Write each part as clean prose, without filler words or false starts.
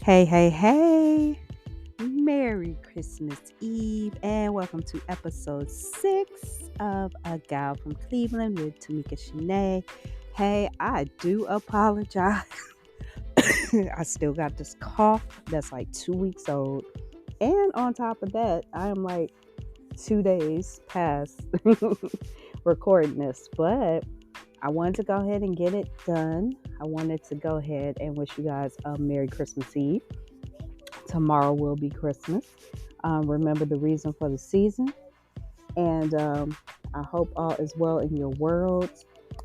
Hey, hey, hey. Merry Christmas Eve and welcome to episode 6 of A Gal from Cleveland with Tamika Shanea. Hey, I do apologize. I still got this cough that's like 2 weeks old. And on top of that, I am like 2 days past recording this. But I wanted to go ahead and get it done. I wanted to go ahead and wish you guys a Merry Christmas Eve. Tomorrow will be Christmas. Remember the reason for the season. And I hope all is well in your world.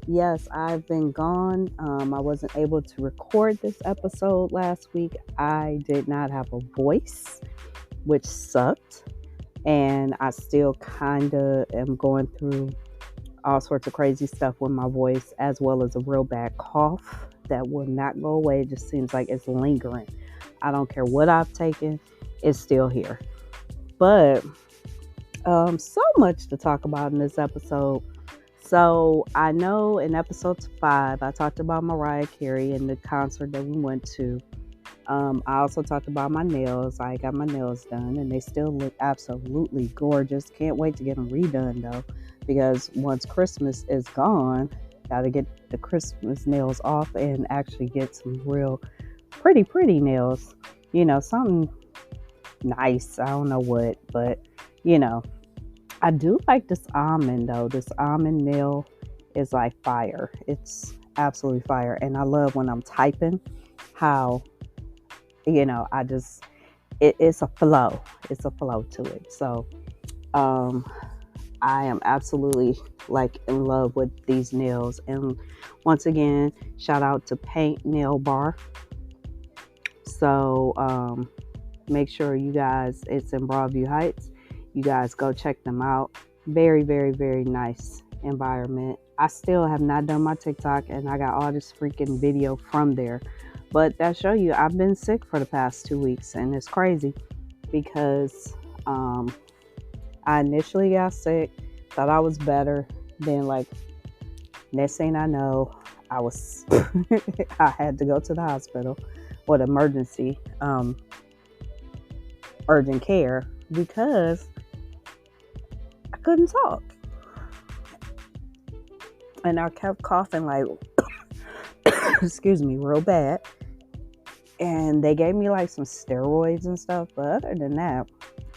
Yes, I've been gone. I wasn't able to record this episode last week. I did not have a voice, which sucked. And I still kind of am going through all sorts of crazy stuff with my voice, as well as a real bad cough that will not go away. It just seems like it's lingering. I don't care what I've taken, it's still here. But so much to talk about in this episode. So I know in episode 5, I talked about Mariah Carey and the concert that we went to. I also talked about my nails. I got my nails done and they still look absolutely gorgeous. Can't wait to get them redone though, because once Christmas is gone, got to get the Christmas nails off and actually get some real pretty nails. Something nice. I don't know what, but I do like this almond though. This almond nail is like fire. It's absolutely fire. And I love when I'm typing how, it's a flow. It's a flow to it. So, I am absolutely like in love with these nails. And once again, shout out to Paint Nail Bar. So, make sure you guys, it's in Broadview Heights. You guys go check them out. Very, very, very nice environment. I still have not done my TikTok and I got all this freaking video from there. But that show you I've been sick for the past 2 weeks and it's crazy because I initially got sick, thought I was better. Then like next thing I know, I was I had to go to the hospital with emergency urgent care because I couldn't talk. And I kept coughing like excuse me, real bad. And they gave me like some steroids and stuff, but other than that,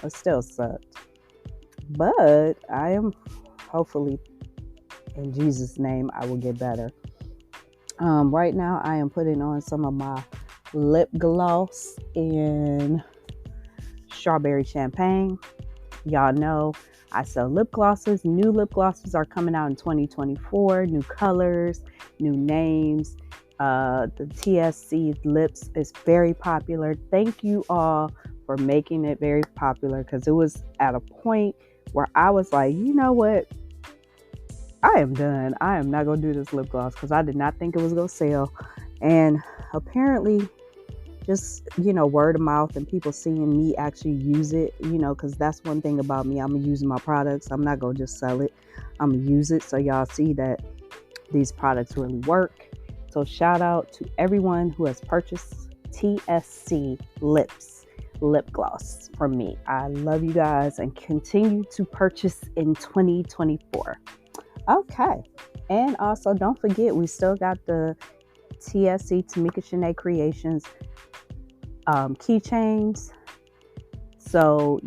it still sucked. But I am hopefully in Jesus' name I will get better. Right now I am putting on some of my lip gloss in strawberry champagne. Y'all know I sell lip glosses. New lip glosses are coming out in 2024. New colors, new names. The TSC lips is very popular. Thank you all for making it very popular because it was at a point where I was like, you know what? I am done. I am not going to do this lip gloss because I did not think it was going to sell. And apparently just, word of mouth and people seeing me actually use it, because that's one thing about me. I'm going to use my products. I'm not going to just sell it. I'm going to use it so y'all see that these products really work. So shout out to everyone who has purchased TSC lips lip gloss from me. I love you guys and continue to purchase in 2024. Okay. And also don't forget, we still got the TSC Tamika Shanea Creations keychains. So,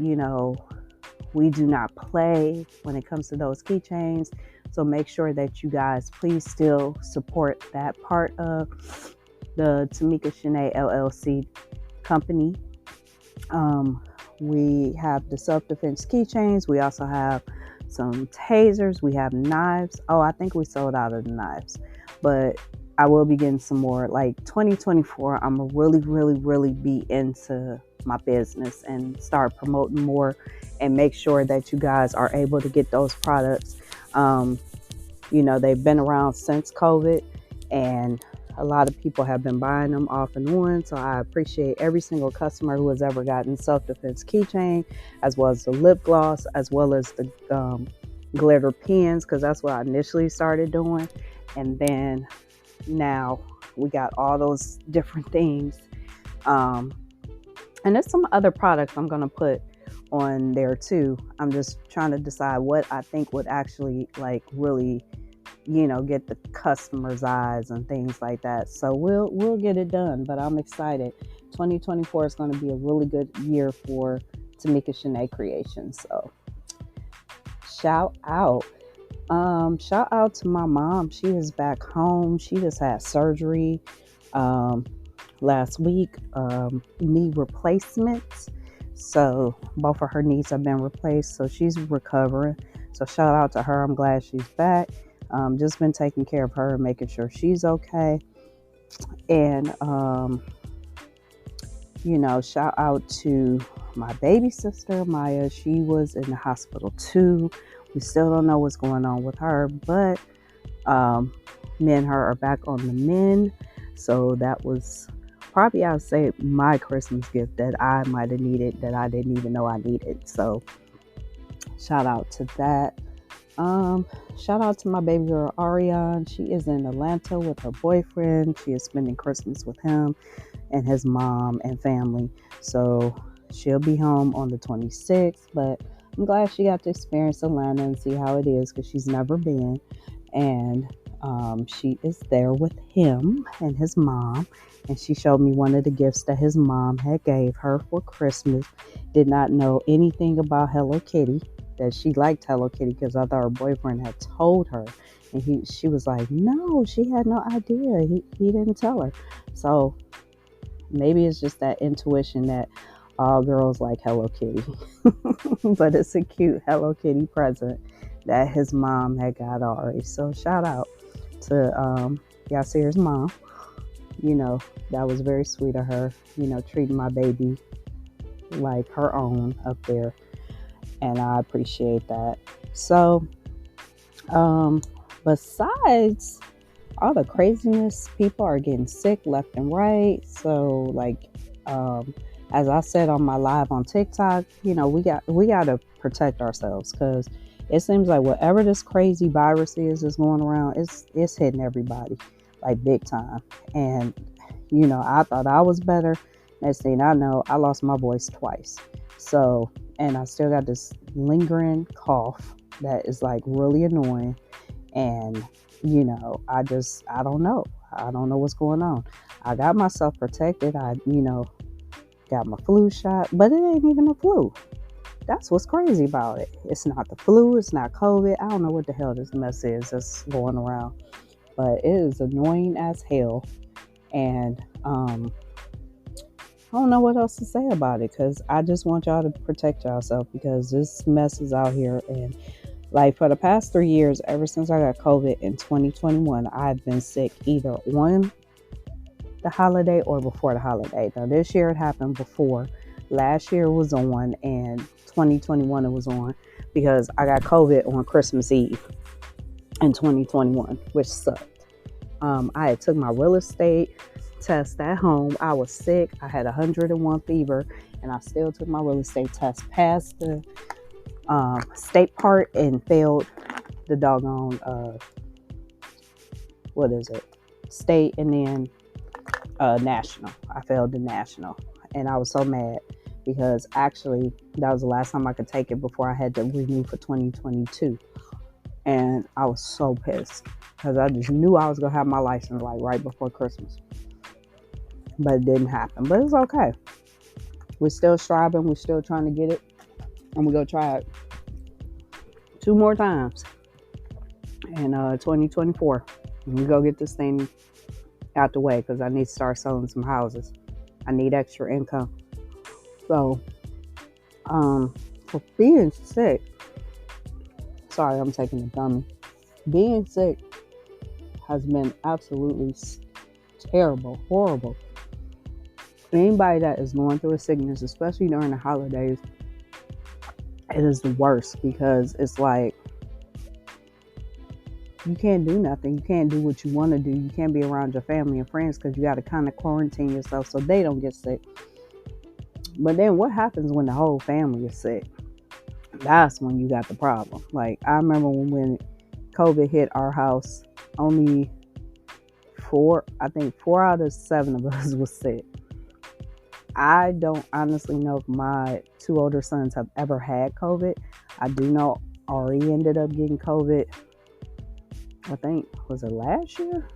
we do not play when it comes to those keychains. So make sure that you guys please still support that part of the Tamika Shanea LLC company. We have the self-defense keychains. We also have some tasers. We have knives. Oh, I think we sold out of the knives. But I will be getting some more. Like 2024, I'm going to really be into my business and start promoting more and make sure that you guys are able to get those products. They've been around since COVID and a lot of people have been buying them off and on. So I appreciate every single customer who has ever gotten self-defense keychain, as well as the lip gloss, as well as the glitter pens, because that's what I initially started doing. And then now we got all those different things And there's some other products I'm going to put on there too. I'm just trying to decide what I think would actually like really, get the customers' eyes and things like that. So we'll get it done, but I'm excited. 2024 is going to be a really good year for Tamika Shanea Creations. So shout out. Shout out to my mom. She is back home. She just had surgery last week, knee replacements. So both of her knees have been replaced. So she's recovering. So shout out to her. I'm glad she's back. Just been taking care of her and making sure she's okay. And shout out to my baby sister Maya. She was in the hospital too. We still don't know what's going on with her, but me and her are back on the mend. So that was probably, I would say, my Christmas gift that I might have needed that I didn't even know I needed. So shout out to that. Shout out to my baby girl Ariane. She is in Atlanta with her boyfriend. She is spending Christmas with him and his mom and family. So she'll be home on the 26th, but I'm glad she got to experience Atlanta and see how it is because she's never been. And she is there with him and his mom. And she showed me one of the gifts that his mom had gave her for Christmas. Did not know anything about Hello Kitty, that she liked Hello Kitty because I thought her boyfriend had told her. And she was like, no, she had no idea. He didn't tell her. So maybe it's just that intuition that all girls like Hello Kitty. But it's a cute Hello Kitty present that his mom had got Ari. So shout out to Yasir's mom. That was very sweet of her, treating my baby like her own up there. And I appreciate that. So, besides all the craziness, people are getting sick left and right. So, as I said on my live on TikTok, we got to protect ourselves because it seems like whatever this crazy virus is going around, it's hitting everybody like big time. And I thought I was better. Next thing I know, I lost my voice twice. So, and I still got this lingering cough that is like really annoying. And, I don't know. I don't know what's going on. I got myself protected. I, got my flu shot, but it ain't even a flu. That's what's crazy about it. It's not the flu. It's not COVID. I don't know what the hell this mess is that's going around, but it is annoying as hell. And, I don't know what else to say about it because I just want y'all to protect yourself because this mess is out here. And like for the past 3 years, ever since I got COVID in 2021, I've been sick either on the holiday or before the holiday. Now this year it happened before. Last year was on, and 2021 it was on because I got COVID on Christmas Eve in 2021, which sucked. I had took my real estate test at home. I was sick. I had 101 fever, and I still took my real estate test, passed the state part and failed the doggone state, and then national. I failed the national, and I was so mad because actually that was the last time I could take it before I had to renew for 2022. And I was so pissed because I just knew I was going to have my license like right before Christmas. But it didn't happen. But it's okay. We're still striving. We're still trying to get it. And we're going to try it 2 more times in 2024. And we go get this thing out the way because I need to start selling some houses. I need extra income. So, for being sick, sorry, I'm taking a dummy. Being sick has been absolutely terrible, horrible. Anybody that is going through a sickness, especially during the holidays, it is the worst because it's like you can't do nothing. You can't do what you want to do. You can't be around your family and friends because you got to kind of quarantine yourself so they don't get sick. But then what happens when the whole family is sick? That's when you got the problem. Like, I remember when COVID hit our house, only 4 out of 7 of us was sick. I don't honestly know if my two older sons have ever had COVID. I do know Ari ended up getting COVID. I think, was it last year?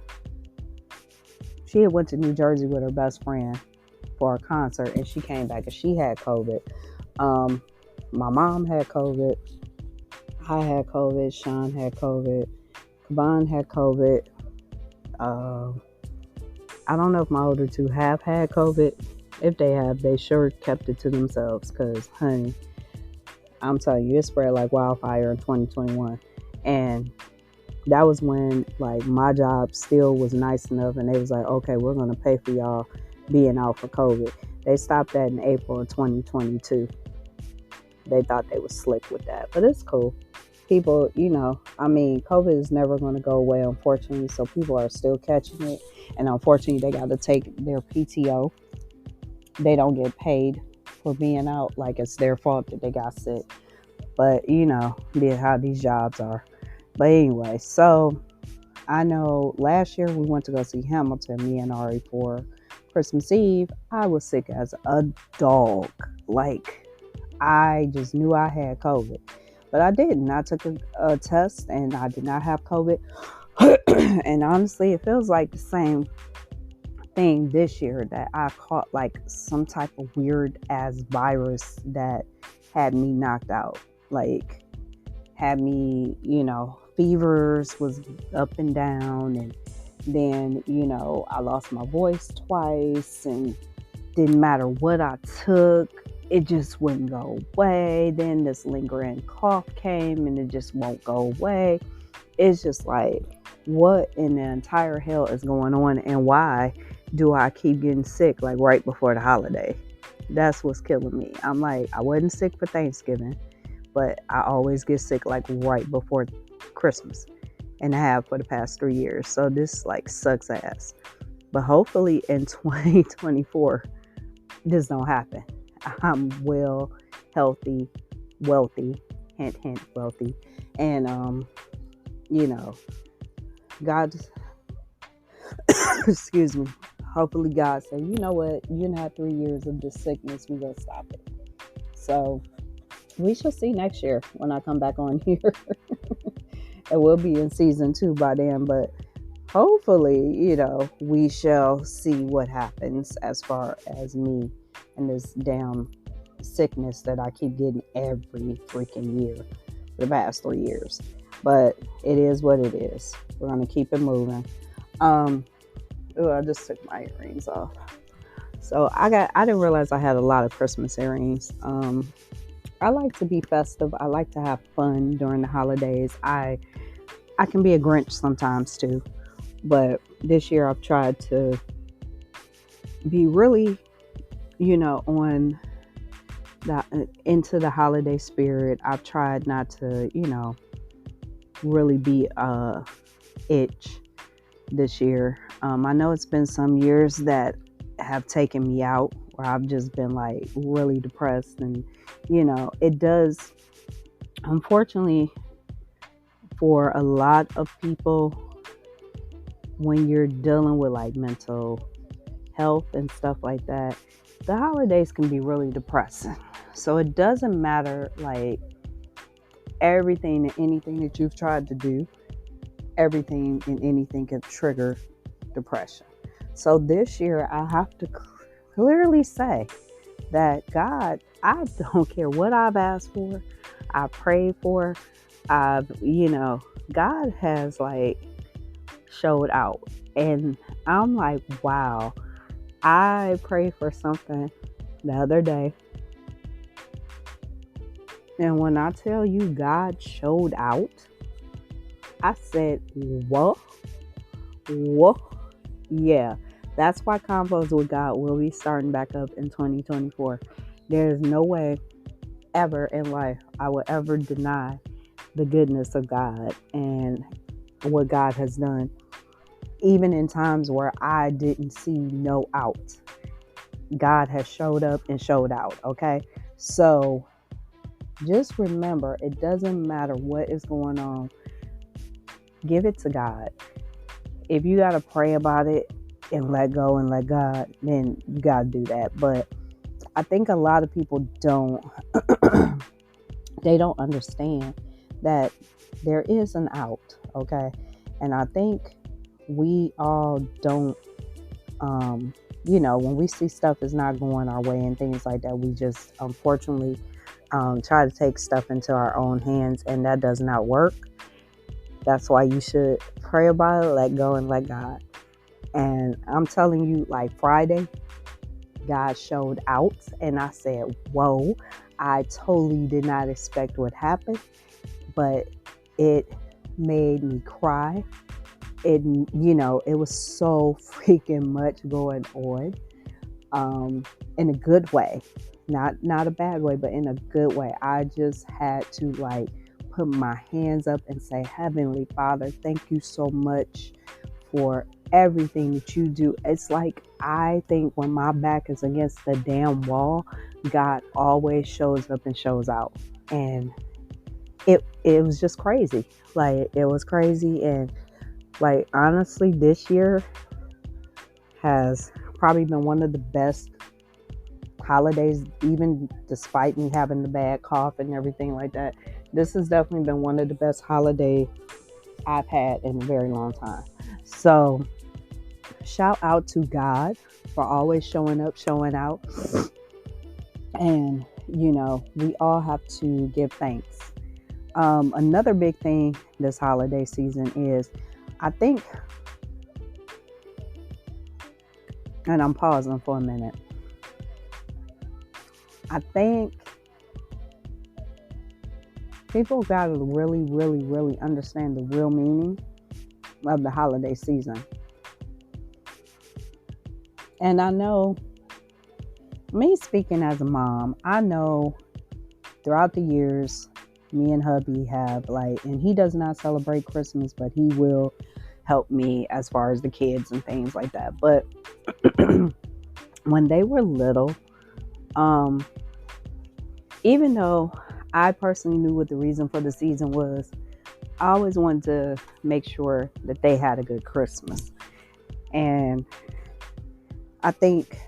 She had went to New Jersey with her best friend for a concert, and she came back and she had COVID. Um, my mom had COVID. I had COVID. Sean had COVID. Kaban had COVID. Uh, I don't know if my older two have had COVID. If they have, they sure kept it to themselves because, honey, I'm telling you, it spread like wildfire in 2021. And that was when, like, my job still was nice enough and they was like, okay, we're going to pay for y'all being out for COVID. They stopped that in April of 2022. They thought they was slick with that, but it's cool. People, COVID is never going to go away, unfortunately. So people are still catching it. And unfortunately, they got to take their PTO. They don't get paid for being out. Like, it's their fault that they got sick. But, how these jobs are. But anyway, so I know last year we went to go see Hamilton, me and Ari, for Christmas Eve. I was sick as a dog. Like, I just knew I had COVID. But I didn't. I took a test and I did not have COVID. And honestly, it feels like the same thing this year, that I caught like some type of weird ass virus that had me knocked out. Like, had me, fevers was up and down. And then, I lost my voice twice, and didn't matter what I took, it just wouldn't go away. Then this lingering cough came and it just won't go away. It's just like, what in the entire hell is going on, and why do I keep getting sick like right before the holiday? That's what's killing me. I'm like, I wasn't sick for Thanksgiving, but I always get sick like right before Christmas, and I have for the past 3 years. So this like sucks ass. But hopefully in 2024, this don't happen. I'm well, healthy, wealthy, hint, hint, wealthy. And, God, excuse me, hopefully God said, you know what, you didn't have 3 years of this sickness, we're going to stop it. So we shall see next year when I come back on here. It will be in season 2 by then, but hopefully, we shall see what happens as far as me and this damn sickness that I keep getting every freaking year for the past 3 years. But it is what it is. We're going to keep it moving. I just took my earrings off. So I didn't realize I had a lot of Christmas earrings. I like to be festive. I like to have fun during the holidays. I can be a Grinch sometimes too. But this year I've tried to be really, on into the holiday spirit. I've tried not to, really be itch this year. I know it's been some years that have taken me out, where I've just been like really depressed, and it does, unfortunately, for a lot of people, when you're dealing with like mental health and stuff like that, the holidays can be really depressing. So it doesn't matter, like, everything and anything that you've tried to do, everything and anything can trigger depression. So this year I have to clearly say that God, I don't care what I've asked for, I prayed for, God has like showed out. And I'm like, wow, I prayed for something the other day. And when I tell you God showed out, I said, what? Yeah, that's why Convos with God will be starting back up in 2024. There's no way ever in life I will ever deny the goodness of God and what God has done, even in times where I didn't see no out. God has showed up and showed out, okay? So just remember, it doesn't matter what is going on. Give it to God. If you got to pray about it and let go and let God, then you got to do that. But I think a lot of people don't they don't understand that there is an out, okay? And I think we all don't when we see stuff is not going our way and things like that, we just unfortunately try to take stuff into our own hands, and that does not work. That's why you should pray about it, let go, and let God. And I'm telling you, like Friday, God showed out, and I said, whoa, I totally did not expect what happened, but it made me cry. It was so freaking much going on, in a good way, not a bad way, but in a good way. I just had to like put my hands up and say, Heavenly Father, thank you so much for everything that you do. It's like, I think when my back is against the damn wall, God always shows up and shows out. And it was just crazy. Like, it was crazy. And like, honestly, this year has probably been one of the best holidays, even despite me having the bad cough and everything like that. This has definitely been one of the best holidays I've had in a very long time. So shout out to God for always showing up, showing out. And, we all have to give thanks. Another big thing this holiday season is, I think, and I'm pausing for a minute, I think people got to really, really, really understand the real meaning of the holiday season. And I know, me speaking as a mom, I know throughout the years, me and hubby have and he does not celebrate Christmas, but he will help me as far as the kids and things like that. But when they were little, even though I personally knew what the reason for the season was, I always wanted to make sure that they had a good Christmas. And I think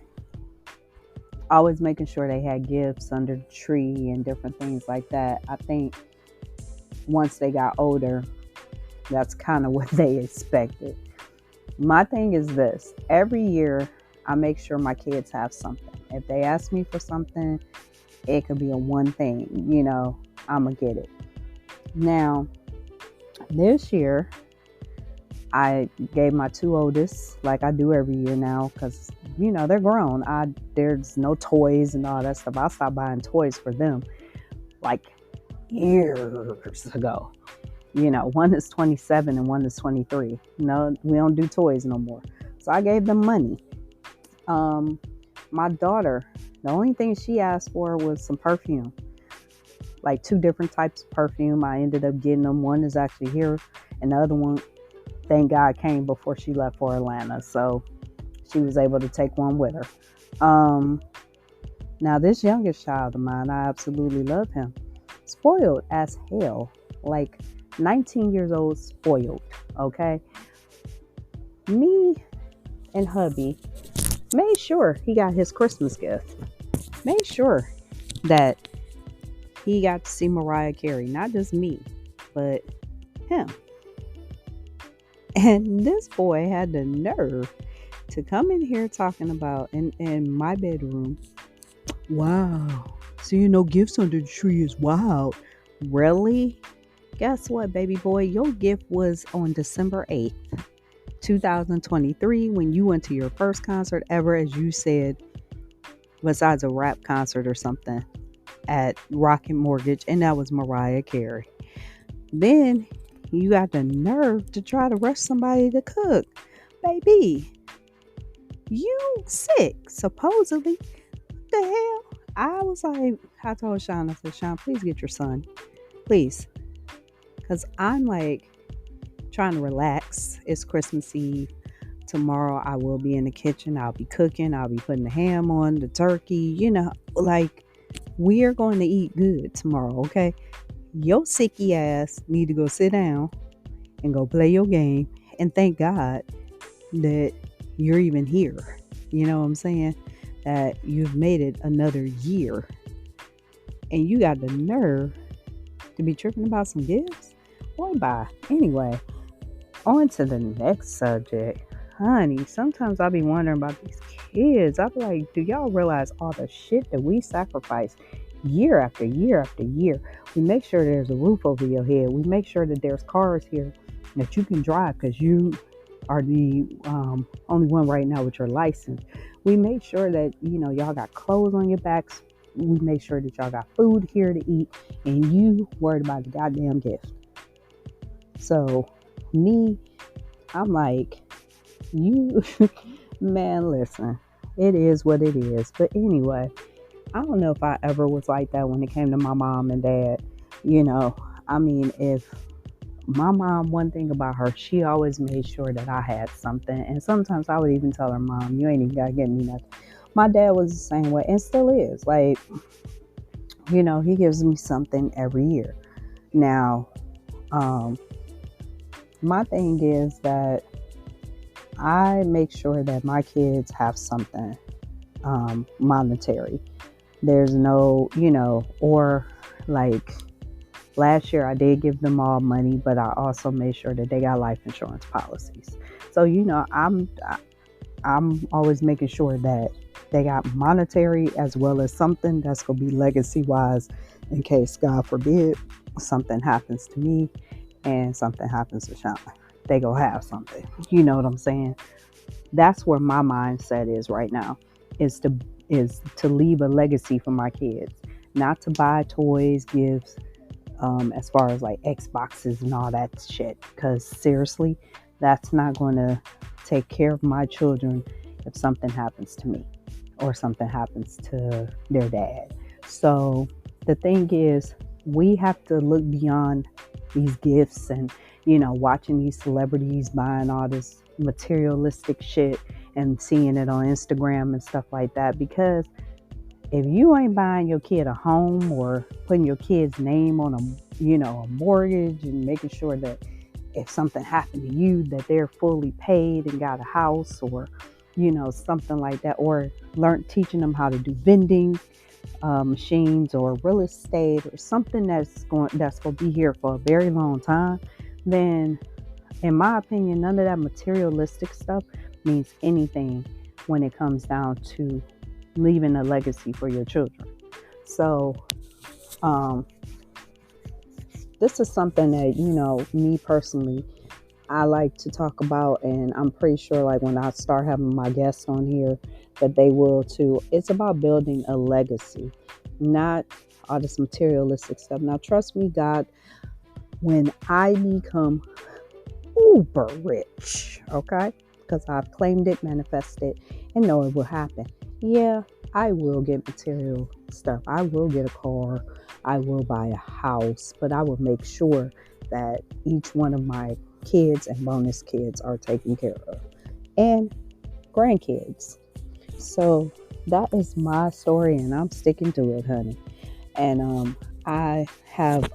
always making sure they had gifts under the tree and different things like that. I think once they got older, that's kind of what they expected. My thing is this: every year I make sure my kids have something. If they ask me for something, it could be a one thing, I'm going to get it. Now, this year, I gave my two oldest, like I do every year now, because, they're grown. There's no toys and all that stuff. I stopped buying toys for them like years ago. One is 27 and one is 23. No, we don't do toys no more. So I gave them money. My daughter, the only thing she asked for was some perfume, like 2 different types of perfume. I ended up getting them. One is actually here, and the other one, thank God, came before she left for Atlanta. So she was able to take one with her. Now, this youngest child of mine, I absolutely love him. Spoiled as hell. Like 19 years old, spoiled. Okay. Me and hubby made sure he got his Christmas gift. Made sure that he got to see Mariah Carey. Not just me, but him. And this boy had the nerve to come in here talking about in my bedroom. Wow. Seeing no gifts under the tree is wild. Really? Guess what, baby boy? Your gift was on December 8th, 2023, when you went to your first concert ever, as you said, besides a rap concert or something, at Rocket Mortgage, and that was Mariah Carey. Then you got the nerve to try to rush somebody to cook. Baby, you sick, supposedly. What the hell? I was like, I told Sean, I said, Sean, please get your son. Please. Because I'm like trying to relax. It's Christmas Eve. Tomorrow I will be in the kitchen. I'll be cooking. I'll be putting the ham on, the turkey. We are going to eat good tomorrow, okay? Your sicky ass need to go sit down and go play your game and thank God that you're even here. You know what I'm saying? that you've made it another year and you got the nerve to be tripping about some gifts? Boy, bye. Anyway, on to the next subject. Honey, sometimes I be wondering about these kids. I be like, do y'all realize all the shit that we sacrifice year after year after year? We make sure there's a roof over your head. We make sure that there's cars here that you can drive because you are the only one right now with your license. We make sure that, y'all got clothes on your backs. We make sure that y'all got food here to eat, and you worried about the goddamn gift. So, me, I'm like, you, man, listen, it is what it is. But anyway, I don't know if I ever was like that when it came to my mom and dad. If my mom, one thing about her, she always made sure that I had something. And sometimes I would even tell her, Mom, you ain't even got to get me nothing. My dad was the same way and still is. Like, he gives me something every year. Now, my thing is that I make sure that my kids have something monetary. There's no, or like last year I did give them all money, but I also made sure that they got life insurance policies. So, I'm always making sure that they got monetary as well as something that's going to be legacy wise in case, God forbid, something happens to me and something happens to Sean. They go have something. You know what I'm saying? That's where my mindset is right now, is to leave a legacy for my kids, not to buy toys, gifts, as far as like Xboxes and all that shit. Because seriously, that's not going to take care of my children if something happens to me or something happens to their dad. So the thing is, we have to look beyond these gifts and, watching these celebrities buying all this materialistic shit and seeing it on Instagram and stuff like that. Because if you ain't buying your kid a home or putting your kid's name on a mortgage and making sure that if something happened to you, that they're fully paid and got a house or, something like that, or teaching them how to do vending machines or real estate or something that's going to be here for a very long time, then in my opinion, none of that materialistic stuff means anything when it comes down to leaving a legacy for your children. So, this is something that, me personally, I like to talk about, and I'm pretty sure like when I start having my guests on here that they will too. It's about building a legacy, not all this materialistic stuff. Now, trust me, God, when I become uber rich, okay, because I've claimed it, manifested, and know it will happen. Yeah, I will get material stuff. I will get a car. I will buy a house, but I will make sure that each one of my kids and bonus kids are taken care of, and grandkids. So that is my story, and I'm sticking to it, honey. And I have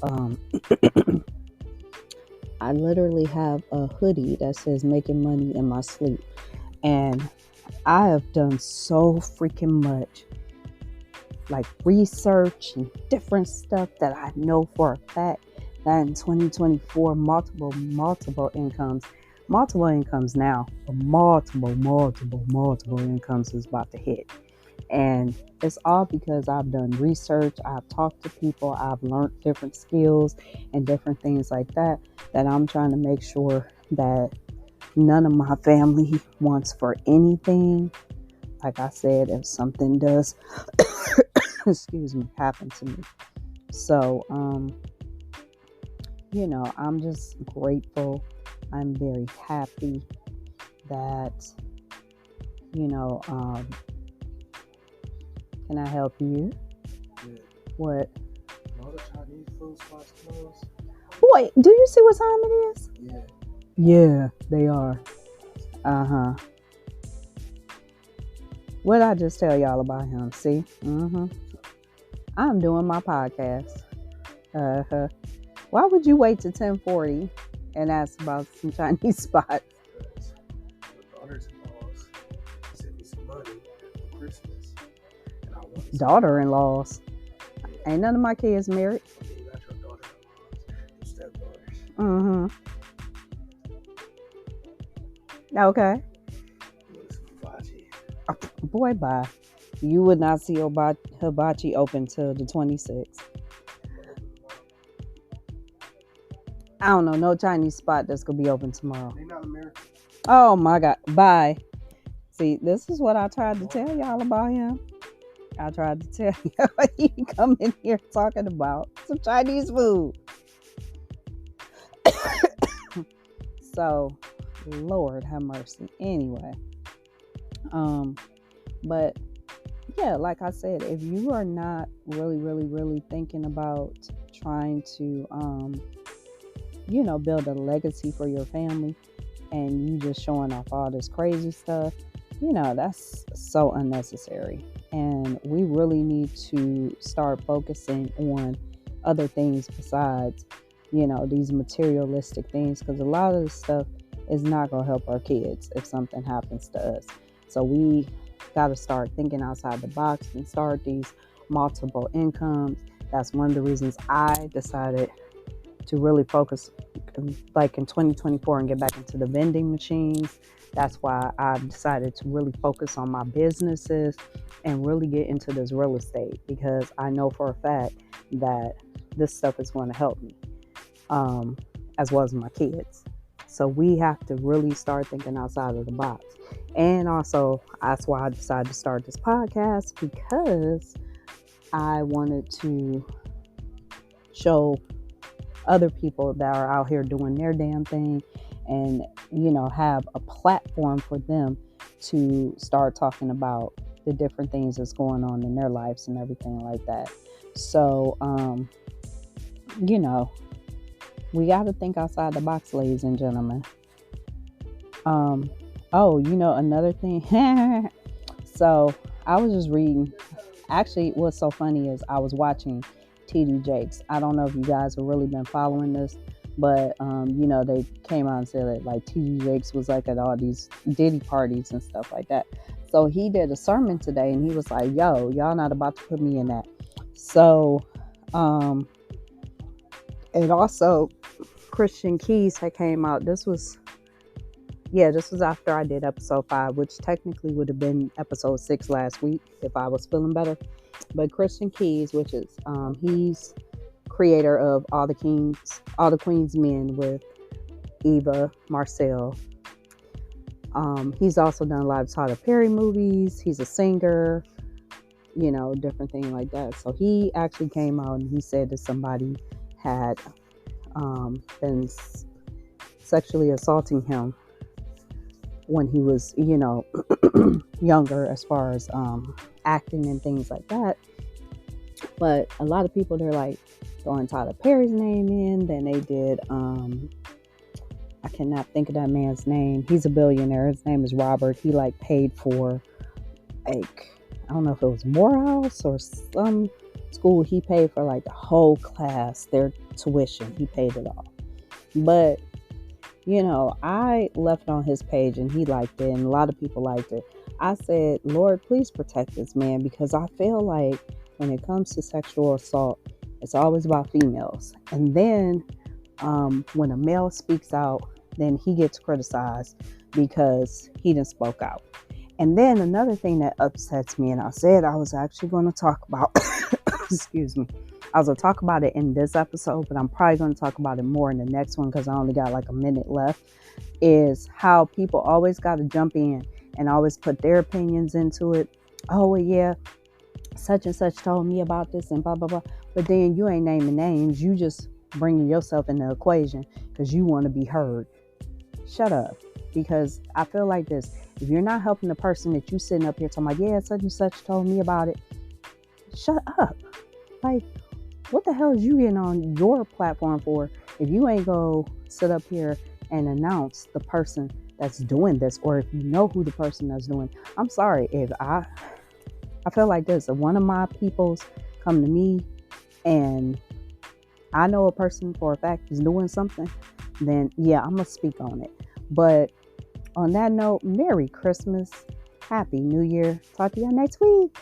I literally have a hoodie that says "Making Money in My Sleep," and I have done so freaking much like research and different stuff that I know for a fact that in 2024, multiple incomes now, but multiple incomes is about to hit. And it's all because I've done research, I've talked to people, I've learned different skills and different things like that, that I'm trying to make sure that none of my family wants for anything. Like I said, if something does, happen to me. So, I'm just grateful. I'm very happy that, can I help you? Yeah. What? All the Chinese food spots closed. Boy, do you see what time it is? Yeah. Yeah, they are. Uh-huh. What I just tell y'all about him? See? I'm doing my podcast. Uh-huh. Why would you wait till 10:40 and ask about some Chinese spots? Because my daughters-in-laws sent me some money for Christmas. Daughter-in-laws. Ain't none of my kids married. You got your daughter-in-laws, stepdaughters. Mm-hmm. Okay. With hibachi. Boy, bye. You would not see hibachi open till the 26th. I don't know, no Chinese spot that's gonna be open tomorrow. They not American. Oh my God, bye. See, this is what I tried to tell y'all about him. I tried to tell y'all he come in here talking about some Chinese food. So, Lord have mercy. Anyway, but yeah, like I said, if you are not really thinking about trying to, build a legacy for your family, and you just showing off all this crazy stuff, that's so unnecessary. And we really need to start focusing on other things besides, these materialistic things, because a lot of this stuff is not going to help our kids if something happens to us. So we got to start thinking outside the box and start these multiple incomes. That's one of the reasons I decided to really focus like in 2024 and get back into the vending machines. That's why I decided to really focus on my businesses and really get into this real estate, because I know for a fact that this stuff is going to help me, as well as my kids. So we have to really start thinking outside of the box. And also, that's why I decided to start this podcast, because I wanted to show other people that are out here doing their damn thing, and have a platform for them to start talking about the different things that's going on in their lives and everything like that. So we got to think outside the box, ladies and gentlemen. Another thing. So I was just reading. Actually, what's so funny is I was watching TD Jakes. I don't know if you guys have really been following this, but they came out and said that like TD Jakes was like at all these Diddy parties and stuff like that. So he did a sermon today, and he was like, "Yo, y'all not about to put me in that." So, and also Christian Keys had came out. This was after I did episode 5, which technically would have been episode 6 last week if I was feeling better. But Christian Keys, which is he's creator of All the Queen's Men with Eva Marcel. He's also done a lot of Tyler Perry movies. He's a singer, different thing like that. So he actually came out and he said that somebody had been sexually assaulting him when he was, younger, as far as acting and things like that. But a lot of people, they're like throwing Tyler Perry's name in. Then they did, I cannot think of that man's name. He's a billionaire. His name is Robert. He like paid for, like, I don't know if it was Morehouse or some school. He paid for like the whole class, their tuition. He paid it all. But I left on his page and he liked it, and a lot of people liked it. I said, Lord, please protect this man, because I feel like when it comes to sexual assault, it's always about females. And then when a male speaks out, then he gets criticized because he didn't spoke out. And then another thing that upsets me, and I said I was actually going to talk about, excuse me, I was going to talk about it in this episode, but I'm probably going to talk about it more in the next one because I only got like a minute left, is how people always got to jump in and always put their opinions into it. Oh, well, yeah, such and such told me about this and blah, blah, blah. But then you ain't naming names. You just bringing yourself in the equation because you want to be heard. Shut up. Because I feel like this. If you're not helping the person that you sitting up here talking about, yeah, such and such told me about it, shut up. Like, what the hell is you getting on your platform for if you ain't go sit up here and announce the person that's doing this, or if you know who the person that's doing? I'm sorry, if I feel like this. If one of my peoples come to me and I know a person for a fact is doing something, then yeah, I'm going to speak on it. But on that note, Merry Christmas, Happy New Year. Talk to y'all next week.